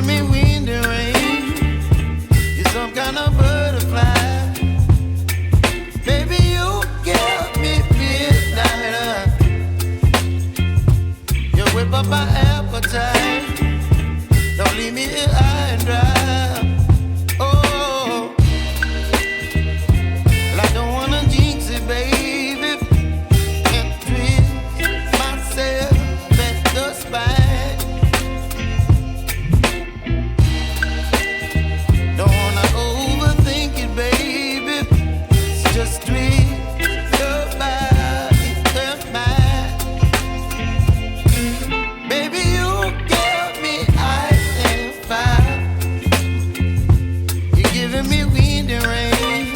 giving me wind and rain. You're some kind of butterfly. Baby, you give me midnight. You whip up my appetite. Don't leave me here high and dry. Oh, well, I don't wanna jinx it, baby, and twist myself at the spine. Don't wanna overthink it, baby. It's just twist your body and mine. Baby, you give me ice and fire. You're giving me wind and rain.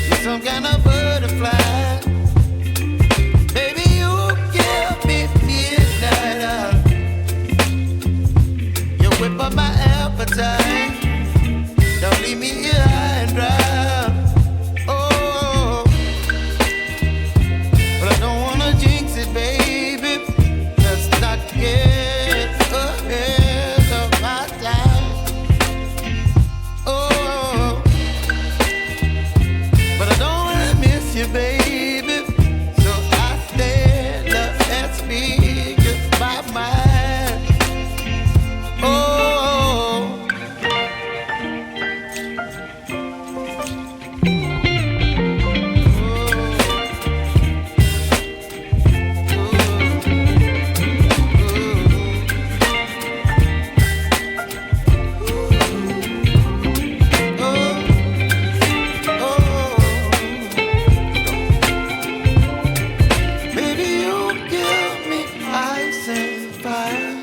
You're some kind of butterfly. Baby, you give me midnight. You whip up my appetite. Don't leave me here high and dry. Oh, but I don't wanna jinx it, baby. Let's not get ahead of my time. Oh, but I don't wanna miss you, baby. So I stand up and speak my mind. Oh. Baby, you give me ice and fire.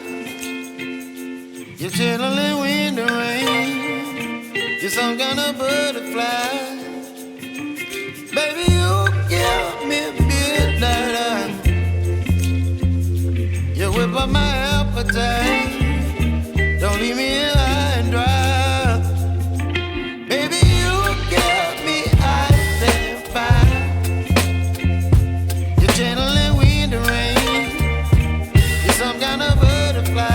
You're chilling wind and rain. You're some kind of butterfly. Baby, you give me midnight. You whip up my appetite. Don't leave me here high and dry. Baby, you give me ice and fire. You're channeling wind and rain. You're some kind of butterfly.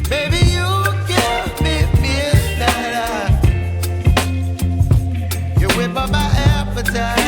Baby, you give me midnight. You whip up my appetite.